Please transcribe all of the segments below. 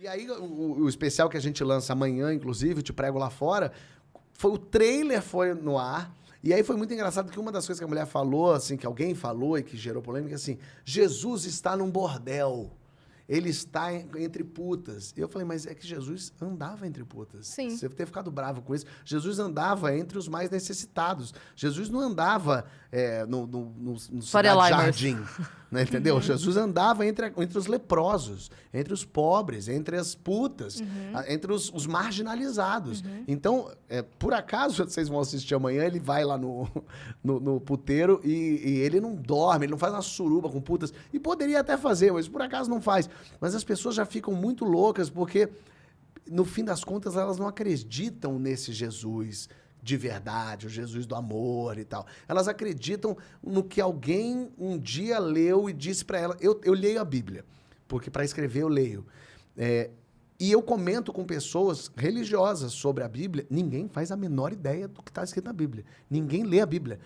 aí o especial que a gente lança amanhã, inclusive, Te Prego Lá Fora, o trailer foi no ar. E aí foi muito engraçado que uma das coisas que a mulher falou, assim, que alguém falou e que gerou polêmica, assim, Jesus está num bordel. Ele está entre putas. Eu falei, mas é que Jesus andava entre putas. Sim. Você deve ter ficado bravo com isso. Jesus andava entre os mais necessitados. Jesus não andava no Cidade Jardim. Né, entendeu? Jesus andava entre os leprosos, entre os pobres, entre as putas, entre os marginalizados. Então, por acaso, vocês vão assistir amanhã, ele vai lá no puteiro e ele não dorme, ele não faz uma suruba com putas. E poderia até fazer, mas por acaso não faz. Mas as pessoas já ficam muito loucas porque, no fim das contas, elas não acreditam nesse Jesus de verdade, o Jesus do amor e tal. Elas acreditam no que alguém um dia leu e disse para ela. Eu leio a Bíblia, porque para escrever eu leio. E eu comento com pessoas religiosas sobre a Bíblia, ninguém faz a menor ideia do que está escrito na Bíblia. Ninguém lê a Bíblia.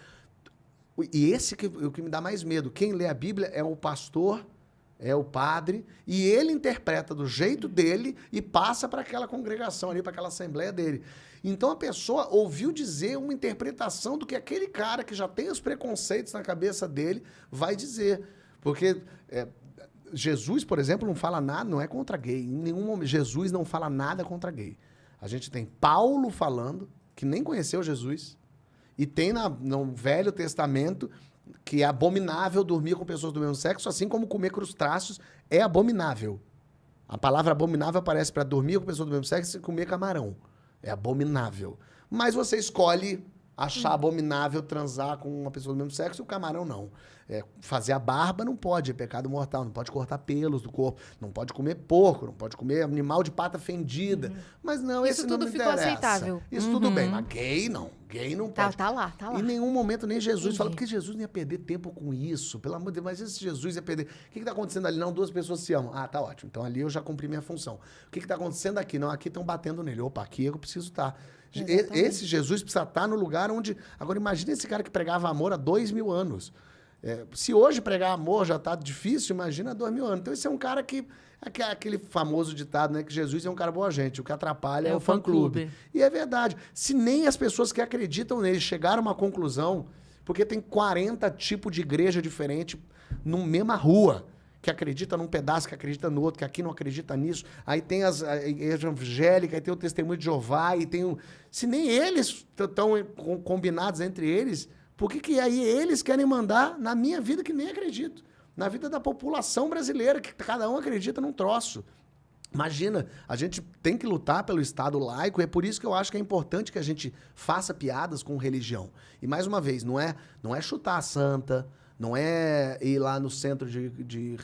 E esse o que me dá mais medo. Quem lê a Bíblia é o pastor, é o padre, e ele interpreta do jeito dele e passa para aquela congregação ali, para aquela assembleia dele. Então a pessoa ouviu dizer uma interpretação do que aquele cara que já tem os preconceitos na cabeça dele vai dizer. Porque Jesus, por exemplo, não fala nada, não é contra gay. Em nenhum momento, Jesus não fala nada contra gay. A gente tem Paulo falando, que nem conheceu Jesus, e tem no Velho Testamento que é abominável dormir com pessoas do mesmo sexo, assim como comer crustáceos é abominável. A palavra abominável aparece para dormir com pessoas do mesmo sexo e comer camarão. É abominável. Mas você escolhe achar abominável transar com uma pessoa do mesmo sexo e o camarão não. Fazer a barba não pode, é pecado mortal. Não pode cortar pelos do corpo. Não pode comer porco, não pode comer animal de pata fendida. Mas não, isso esse não me tudo ficou interessa. aceitável. Isso tudo bem, mas gay não. Gay não pode. Tá lá. Em nenhum momento nem Jesus fala, porque Jesus não ia perder tempo com isso. Pelo amor de Deus, mas esse Jesus ia perder... O que está acontecendo ali? Não, duas pessoas se amam. Ah, tá ótimo. Então ali eu já cumpri minha função. O que está acontecendo aqui? Não, aqui estão batendo nele. Opa, aqui eu preciso estar. Esse Jesus precisa estar no lugar onde... Agora imagina esse cara que pregava amor há 2000 anos. Se hoje pregar amor já está difícil, imagina 2000 anos. Então esse é um cara que... Aquele famoso ditado, né? Que Jesus é um cara boa gente. O que atrapalha é o fã-clube. E é verdade. Se nem as pessoas que acreditam nele chegaram a uma conclusão, porque tem 40 tipos de igreja diferente numa mesma rua, que acredita num pedaço, que acredita no outro, que aqui não acredita nisso. Aí tem a igreja evangélica, aí tem o testemunho de Jeová, e tem Se nem eles estão combinados entre eles, por que aí eles querem mandar na minha vida que nem acredito? Na vida da população brasileira, que cada um acredita num troço. Imagina, a gente tem que lutar pelo Estado laico, e é por isso que eu acho que é importante que a gente faça piadas com religião. E, mais uma vez, não é chutar a santa, não é ir lá no centro de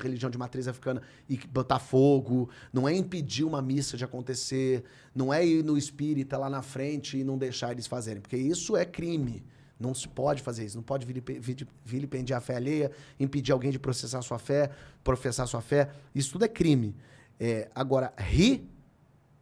religião de matriz africana e botar fogo, não é impedir uma missa de acontecer, não é ir no espírita lá na frente e não deixar eles fazerem, porque isso é crime. Não se pode fazer isso, não pode vilipendiar a fé alheia, impedir alguém de professar sua fé. Isso tudo é crime. Agora,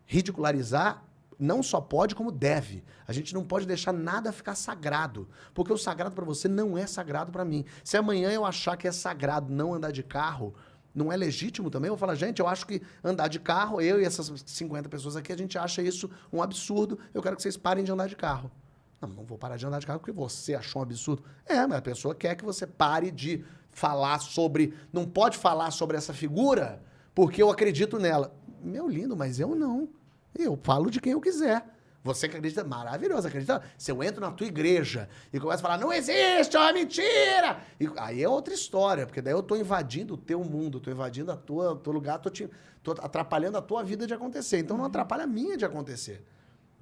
ridicularizar não só pode, como deve. A gente não pode deixar nada ficar sagrado, porque o sagrado para você não é sagrado para mim. Se amanhã eu achar que é sagrado não andar de carro, não é legítimo também? Eu vou falar, gente, eu acho que andar de carro, eu e essas 50 pessoas aqui, a gente acha isso um absurdo, eu quero que vocês parem de andar de carro. Não vou parar de andar de carro porque você achou um absurdo. Mas a pessoa quer que você pare de falar sobre... Não pode falar sobre essa figura porque eu acredito nela. Meu lindo, mas eu não. Eu falo de quem eu quiser. Você que acredita, maravilhoso, acredita. Se eu entro na tua igreja e começo a falar, não existe, é uma mentira! Aí é outra história, porque daí eu tô invadindo o teu mundo, tô invadindo teu lugar, tô atrapalhando a tua vida de acontecer. Então não atrapalha a minha de acontecer.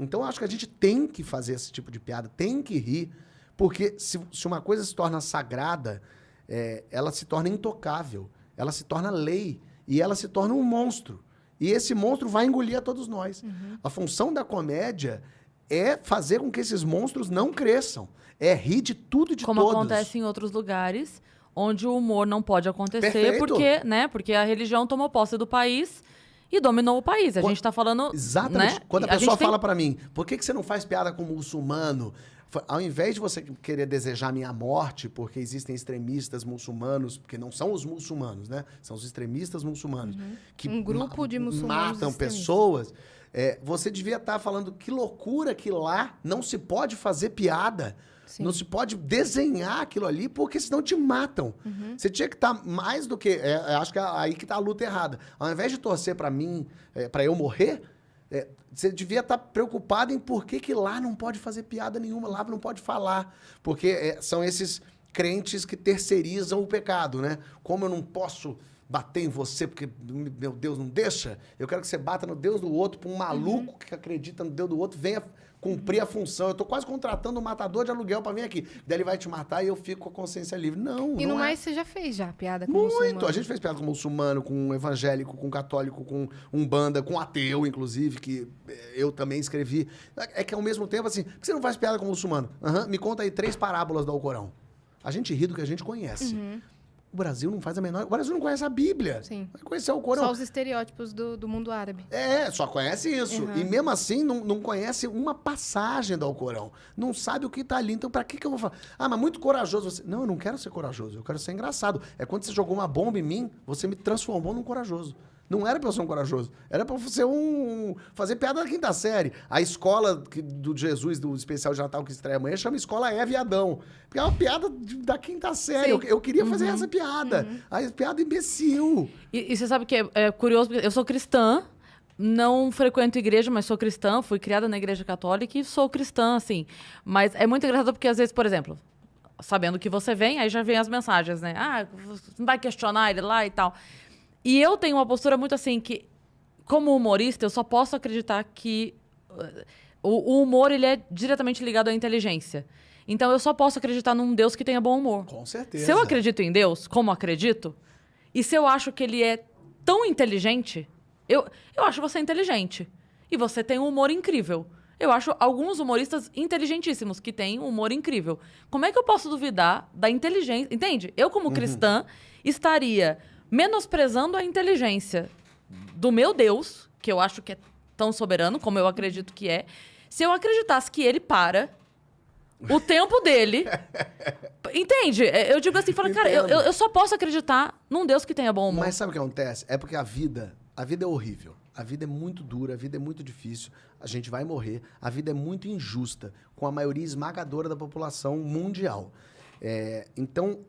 Então, eu acho que a gente tem que fazer esse tipo de piada, tem que rir, porque se uma coisa se torna sagrada, ela se torna intocável, ela se torna lei, e ela se torna um monstro. E esse monstro vai engolir a todos nós. A função da comédia é fazer com que esses monstros não cresçam, é rir de tudo e de todos. Como acontece em outros lugares, onde o humor não pode acontecer, Perfeito. porque a religião tomou posse do país... E dominou o país. A gente tá falando... Exatamente. Né? Quando a pessoa fala pra mim, por que você não faz piada com o muçulmano? Ao invés de você querer desejar minha morte, porque existem extremistas muçulmanos, porque não são os muçulmanos, né? São os extremistas muçulmanos. Que Um grupo de muçulmanos matam extremistas. pessoas. Você devia estar falando que loucura que lá não se pode fazer piada. Sim. Não se pode desenhar aquilo ali, porque senão te matam. Você tinha que estar mais do que... acho que é aí que está a luta errada. Ao invés de torcer para mim, para eu morrer, você devia estar preocupado em por que lá não pode fazer piada nenhuma, lá não pode falar. Porque são esses crentes que terceirizam o pecado, né? Como eu não posso bater em você porque meu Deus não deixa, eu quero que você bata no Deus do outro, para um maluco que acredita no Deus do outro, venha cumprir a função. Eu tô quase contratando um matador de aluguel para vir aqui. Daí ele vai te matar e eu fico com a consciência livre. Não, E não no é. mais, você já fez piada com Muito. muçulmano? A gente fez piada com muçulmano, com evangélico, com católico, com umbanda, com ateu, inclusive, que eu também escrevi. É que ao mesmo tempo, assim, por que você não faz piada com muçulmano? Me conta aí 3 parábolas do Alcorão. A gente ri do que a gente conhece. O Brasil não faz a menor... O Brasil não conhece a Bíblia. Sim. Vai conhecer o Alcorão. Só os estereótipos do mundo árabe. Só conhece isso. E mesmo assim, não conhece uma passagem do Alcorão. Não sabe o que tá ali. Então, pra que eu vou falar? Ah, mas muito corajoso você. Não, eu não quero ser corajoso. Eu quero ser engraçado. É quando você jogou uma bomba em mim, você me transformou num corajoso. Não era pra eu ser um corajoso. Era pra você fazer piada da 5ª série. A escola do Jesus, do especial de Natal que estreia amanhã, chama Escola Eva e Adão. Porque é uma piada da 5ª série. Eu queria fazer essa piada. A piada imbecil. E você sabe que é curioso, porque eu sou cristã, não frequento igreja, mas sou cristã, fui criada na igreja católica e sou cristã, assim. Mas é muito engraçado porque, às vezes, por exemplo, sabendo que você vem, aí já vem as mensagens, né? Ah, você não vai questionar ele lá e tal. E eu tenho uma postura muito assim que, como humorista, eu só posso acreditar que o humor ele é diretamente ligado à inteligência. Então, eu só posso acreditar num Deus que tenha bom humor. Com certeza. Se eu acredito em Deus, como acredito, e se eu acho que ele é tão inteligente, eu acho você inteligente. E você tem um humor incrível. Eu acho alguns humoristas inteligentíssimos que têm um humor incrível. Como é que eu posso duvidar da inteligência? Entende? Eu, como cristã, estaria menosprezando a inteligência do meu Deus, que eu acho que é tão soberano, como eu acredito que é, se eu acreditasse que ele para o tempo dele. Entende? Eu digo assim, fala, cara, eu só posso acreditar num Deus que tenha bom humor. Mas sabe o que acontece? É porque a vida é horrível. A vida é muito dura, a vida é muito difícil. A gente vai morrer. A vida é muito injusta, com a maioria esmagadora da população mundial. Então,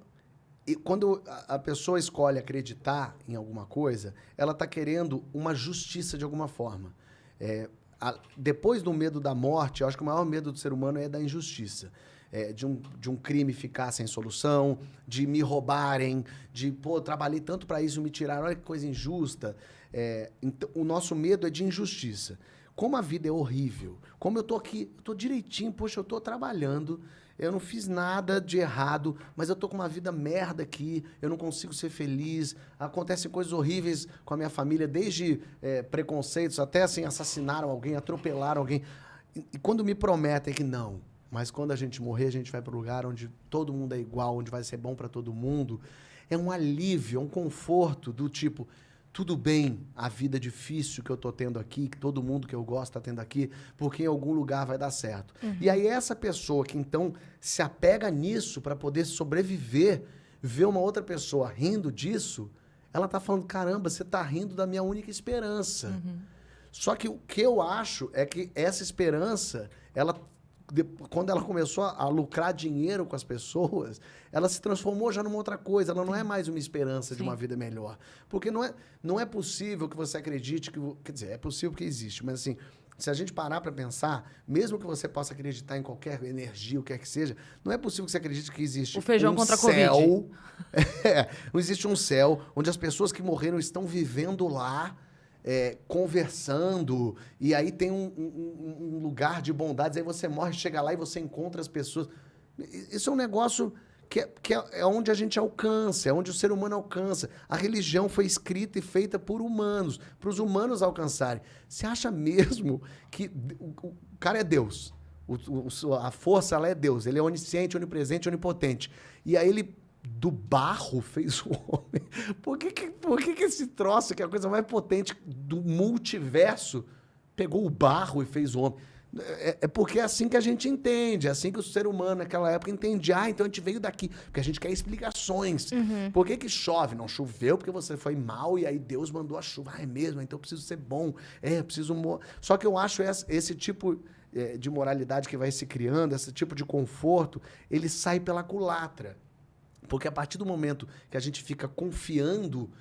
quando a pessoa escolhe acreditar em alguma coisa, ela está querendo uma justiça de alguma forma. Depois do medo da morte, eu acho que o maior medo do ser humano é da injustiça. De um crime ficar sem solução, de me roubarem, de, trabalhei tanto para isso, me tiraram, olha que coisa injusta. Então, o nosso medo é de injustiça. Como a vida é horrível, como eu tô aqui, eu tô direitinho, poxa, eu tô trabalhando, eu não fiz nada de errado, mas eu tô com uma vida merda aqui, eu não consigo ser feliz, acontecem coisas horríveis com a minha família, desde preconceitos, até assim, assassinaram alguém, atropelaram alguém. E quando me prometem que não, mas quando a gente morrer, a gente vai para o lugar onde todo mundo é igual, onde vai ser bom para todo mundo, é um alívio, é um conforto do tipo, tudo bem, a vida difícil que eu tô tendo aqui, que todo mundo que eu gosto tá tendo aqui, porque em algum lugar vai dar certo. E aí essa pessoa que então se apega nisso para poder sobreviver, ver uma outra pessoa rindo disso, ela tá falando, caramba, você tá rindo da minha única esperança. Só que o que eu acho é que essa esperança, quando ela começou a lucrar dinheiro com as pessoas, ela se transformou já numa outra coisa. Ela não é mais uma esperança de uma vida melhor. Porque não é possível que você acredite que... Quer dizer, é possível que existe, mas assim, se a gente parar para pensar, mesmo que você possa acreditar em qualquer energia, o que quer que seja, não é possível que você acredite que existe o feijão contra a céu, Covid. Não existe um céu onde as pessoas que morreram estão vivendo lá, conversando, e aí tem um lugar de bondades, aí você morre, chega lá e você encontra as pessoas. Isso é um negócio que é onde a gente alcança, é onde o ser humano alcança. A religião foi escrita e feita por humanos, para os humanos alcançarem. Você acha mesmo que o cara é Deus? A força, ela é Deus. Ele é onisciente, onipresente, onipotente. E aí ele do barro fez o homem. Por que esse troço, que é a coisa mais potente do multiverso, pegou o barro e fez o homem? É porque é assim que a gente entende, é assim que o ser humano naquela época entendia. Então a gente veio daqui, porque a gente quer explicações. Por que chove? Não choveu porque você foi mal e aí Deus mandou a chuva. É mesmo, então eu preciso ser bom. Eu preciso... Só que eu acho esse tipo de moralidade que vai se criando, esse tipo de conforto, ele sai pela culatra. Porque a partir do momento que a gente fica confiando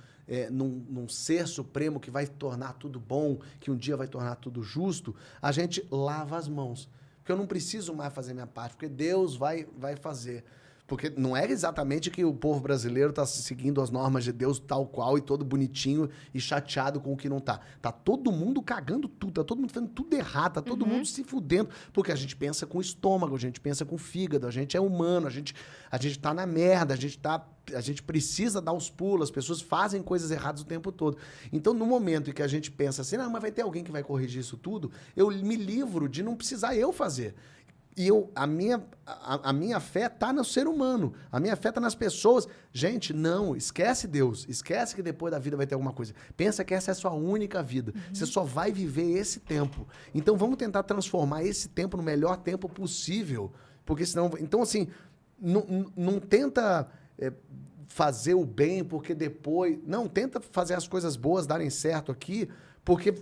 num ser supremo que vai tornar tudo bom, que um dia vai tornar tudo justo, a gente lava as mãos. Porque eu não preciso mais fazer minha parte, porque Deus vai fazer. Porque não é exatamente que o povo brasileiro está seguindo as normas de Deus tal qual e todo bonitinho e chateado com o que não tá. Tá todo mundo cagando tudo, tá todo mundo fazendo tudo errado, tá todo mundo se fudendo. Porque a gente pensa com o estômago, a gente pensa com o fígado, a gente é humano, a gente tá na merda, a gente precisa dar os pulos, as pessoas fazem coisas erradas o tempo todo. Então, no momento em que a gente pensa assim, mas vai ter alguém que vai corrigir isso tudo, eu me livro de não precisar eu fazer. E a minha fé está no ser humano. A minha fé está nas pessoas. Gente, não, esquece Deus. Esquece que depois da vida vai ter alguma coisa. Pensa que essa é a sua única vida. Você só vai viver esse tempo. Então, vamos tentar transformar esse tempo no melhor tempo possível. Porque senão... Então, assim, não tenta fazer o bem porque depois... Não, tenta fazer as coisas boas darem certo aqui, porque...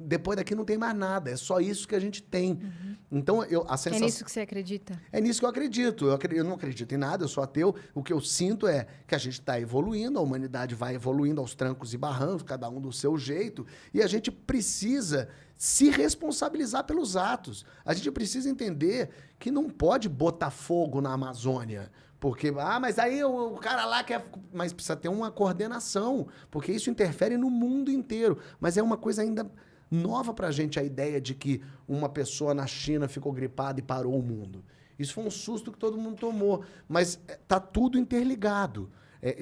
Depois daqui não tem mais nada. É só isso que a gente tem. Então, a sensação... É nisso que você acredita? É nisso que eu acredito. Eu não acredito em nada, eu sou ateu. O que eu sinto é que a gente está evoluindo, a humanidade vai evoluindo aos trancos e barrancos, cada um do seu jeito, e a gente precisa se responsabilizar pelos atos. A gente precisa entender que não pode botar fogo na Amazônia. Porque, mas aí o cara lá quer... Mas precisa ter uma coordenação, porque isso interfere no mundo inteiro. Mas é uma coisa ainda... nova pra gente a ideia de que uma pessoa na China ficou gripada e parou o mundo. Isso foi um susto que todo mundo tomou. Mas tá tudo interligado.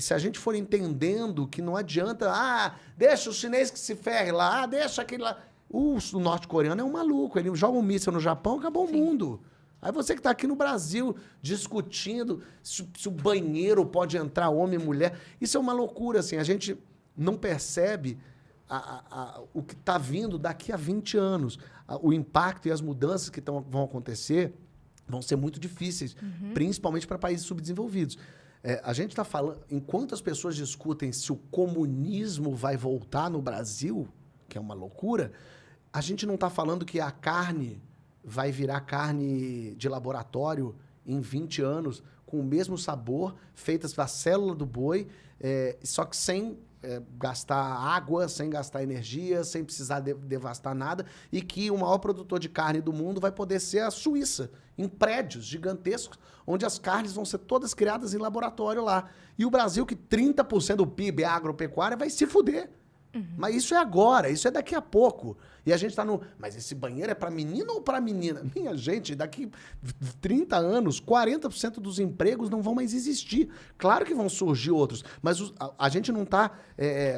Se a gente for entendendo que não adianta... deixa o chinês que se ferre lá, deixa aquele lá... O norte-coreano é um maluco. Ele joga um míssil no Japão, acabou o mundo. Aí você que está aqui no Brasil discutindo se o banheiro pode entrar homem e mulher. Isso é uma loucura, assim. A gente não percebe... o que está vindo daqui a 20 anos. O impacto e as mudanças que vão acontecer vão ser muito difíceis, principalmente para países subdesenvolvidos. A gente está falando... Enquanto as pessoas discutem se o comunismo vai voltar no Brasil, que é uma loucura, a gente não está falando que a carne vai virar carne de laboratório em 20 anos, com o mesmo sabor, feitas da célula do boi, só que sem... gastar água, sem gastar energia, sem precisar devastar nada, e que o maior produtor de carne do mundo vai poder ser a Suíça, em prédios gigantescos, onde as carnes vão ser todas criadas em laboratório lá. E o Brasil, que 30% do PIB é agropecuária, vai se fuder. Mas isso é agora, isso é daqui a pouco. E a gente tá no... Mas esse banheiro é para menino ou para menina? Minha gente, daqui 30 anos, 40% dos empregos não vão mais existir. Claro que vão surgir outros, mas a gente não tá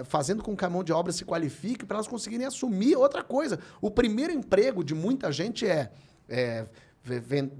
fazendo com que a mão de obra se qualifique para elas conseguirem assumir outra coisa. O primeiro emprego de muita gente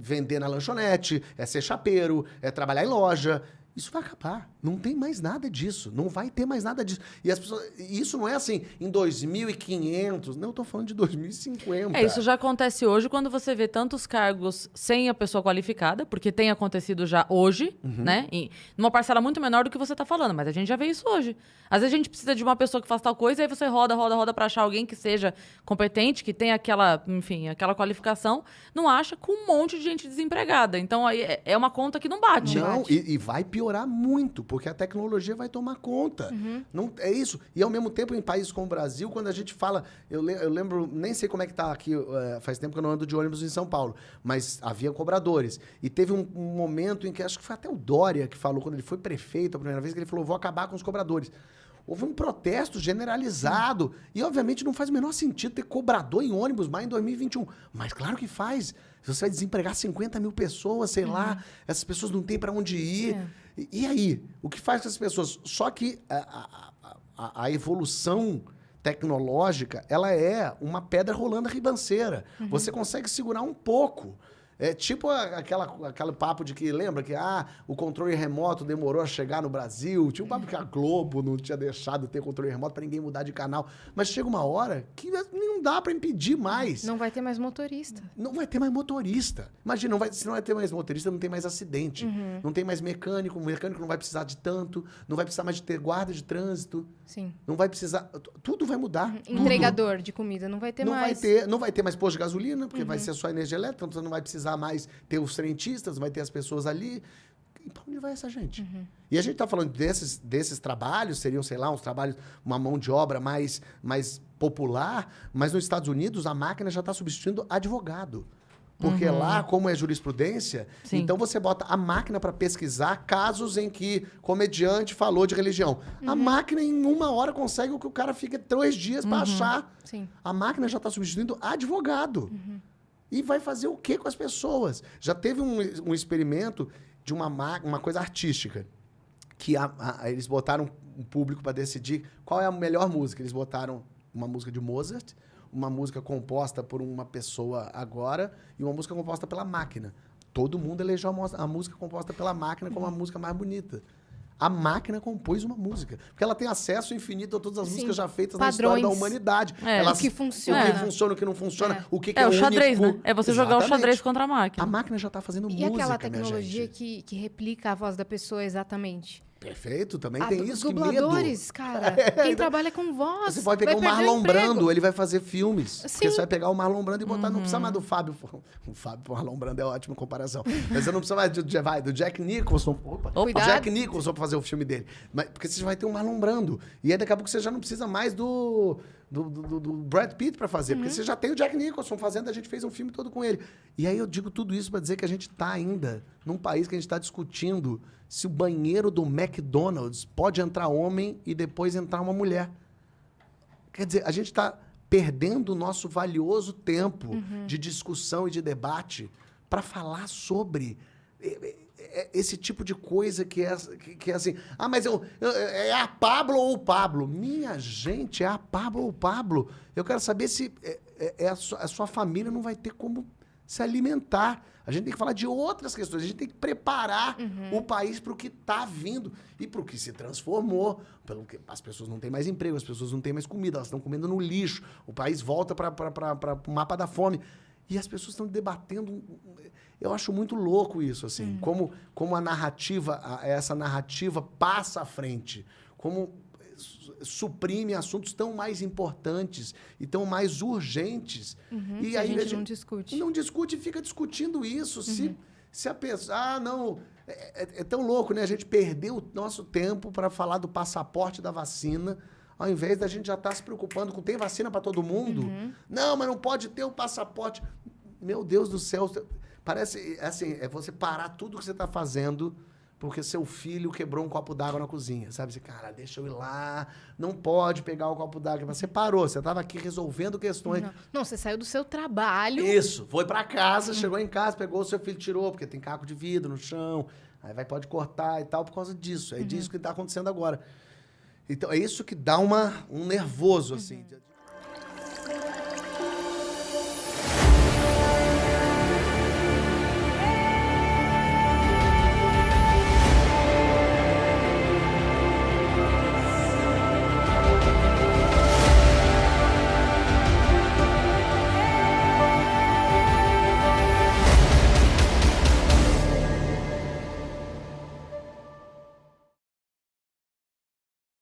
vender na lanchonete, ser chapeiro, trabalhar em loja. Isso vai acabar. Não tem mais nada disso. Não vai ter mais nada disso. E as pessoas... Isso não é assim, em 2500. Não, eu tô falando de 2050. Isso já acontece hoje quando você vê tantos cargos sem a pessoa qualificada, porque tem acontecido já hoje, né? Numa parcela muito menor do que você tá falando, mas a gente já vê isso hoje. Às vezes a gente precisa de uma pessoa que faça tal coisa, e aí você roda pra achar alguém que seja competente, que tenha aquela, enfim, aquela qualificação, não acha, com um monte de gente desempregada. Então aí é uma conta que não bate. Não, e vai piorar muito, porque a tecnologia vai tomar conta. Não, é isso. E ao mesmo tempo, em países como o Brasil, quando a gente fala... Eu lembro, nem sei como é que tá aqui, faz tempo que eu não ando de ônibus em São Paulo, mas havia cobradores. E teve um momento em que, acho que foi até o Dória que falou, quando ele foi prefeito a primeira vez, que ele falou, vou acabar com os cobradores. Houve um protesto generalizado. E, obviamente, não faz o menor sentido ter cobrador em ônibus mais em 2021. Mas claro que faz. Você vai desempregar 50 mil pessoas, sei lá. Essas pessoas não têm para onde ir. E aí? O que faz com essas pessoas? Só que a evolução tecnológica, ela é uma pedra rolando a ribanceira. Você consegue segurar um pouco. É tipo aquele papo de que, lembra que o controle remoto demorou a chegar no Brasil? Tinha um papo que a Globo não tinha deixado ter controle remoto para ninguém mudar de canal. Mas chega uma hora que não dá para impedir mais. Não vai ter mais motorista. Não vai ter mais motorista. Imagina, se não vai ter mais motorista, não tem mais acidente. Não tem mais mecânico, o mecânico não vai precisar de tanto, não vai precisar mais de ter guarda de trânsito. Sim. Não vai precisar... Tudo vai mudar. Entregador de comida, não vai ter mais. Não vai ter mais posto de gasolina, porque vai ser só energia elétrica, então você não vai precisar mais ter os frentistas, vai ter as pessoas ali. E para onde vai essa gente? E a gente está falando desses trabalhos, seriam, sei lá, uns trabalhos, uma mão de obra mais popular, mas nos Estados Unidos a máquina já está substituindo advogado. Porque lá, como é jurisprudência, Sim. então você bota a máquina para pesquisar casos em que comediante falou de religião. A máquina, em 1 hora, consegue o que o cara fica 3 dias para achar. Sim. A máquina já está substituindo advogado. E vai fazer o que com as pessoas? Já teve um experimento de uma coisa artística, que eles botaram um público para decidir qual é a melhor música. Eles botaram uma música de Mozart, uma música composta por uma pessoa agora e uma música composta pela máquina. Todo mundo elegeu a música composta pela máquina como a música mais bonita. A máquina compôs uma música. Porque ela tem acesso infinito a todas as músicas já feitas na história da humanidade. O que funciona. O que funciona, o que não funciona, o que é o xadrez, único. né? É você jogar o xadrez contra a máquina. A máquina já está fazendo música, E aquela minha tecnologia gente. que replica a voz da pessoa exatamente? Perfeito, também tem isso, que dubladores, medo. cara. Quem trabalha com voz. Você pode pegar vai o perder Marlon emprego. Brando, ele vai fazer filmes. Porque Sim. você vai pegar o Marlon Brando e botar, não precisa mais do Fábio. O Fábio, o Marlon Brando é ótima comparação. Mas você não precisa mais do Jack Nicholson. Cuidado. Jack Nicholson pra fazer o filme dele. Porque você vai ter o Marlon Brando. E aí daqui a pouco você já não precisa mais do Brad Pitt pra fazer. Porque você já tem o Jack Nicholson fazendo, a gente fez um filme todo com ele. E aí eu digo tudo isso pra dizer que a gente tá ainda num país que a gente tá discutindo se o banheiro do McDonald's pode entrar homem e depois entrar uma mulher. Quer dizer, a gente está perdendo o nosso valioso tempo de discussão e de debate para falar sobre esse tipo de coisa que é assim... mas é a Pablo ou o Pablo? Minha gente, é a Pablo ou o Pablo? Eu quero saber se a sua família não vai ter como se alimentar. A gente tem que falar de outras questões. A gente tem que preparar o país para o que está vindo e para o que se transformou. Pelo que as pessoas não têm mais emprego, as pessoas não têm mais comida, elas estão comendo no lixo. O país volta para o mapa da fome. E as pessoas estão debatendo. Eu acho muito louco isso, assim. Como a narrativa, essa narrativa passa à frente. Como suprime assuntos tão mais importantes e tão mais urgentes. E aí a gente não discute. Não discute e fica discutindo isso. Se a pessoa... não... É tão louco, né? A gente perdeu o nosso tempo para falar do passaporte da vacina, ao invés da gente já estar se preocupando com tem vacina para todo mundo? Não, mas não pode ter o passaporte. Meu Deus do céu. Parece, assim, é você parar tudo que você está fazendo porque seu filho quebrou um copo d'água na cozinha, sabe? Você, cara, deixa eu ir lá, não pode pegar o copo d'água. Você parou, você estava aqui resolvendo questões. Não, você saiu do seu trabalho. Isso, foi para casa, chegou em casa, pegou o seu filho, tirou, porque tem caco de vidro no chão, aí pode cortar e tal por causa disso. É disso que está acontecendo agora. Então, é isso que dá um nervoso, assim.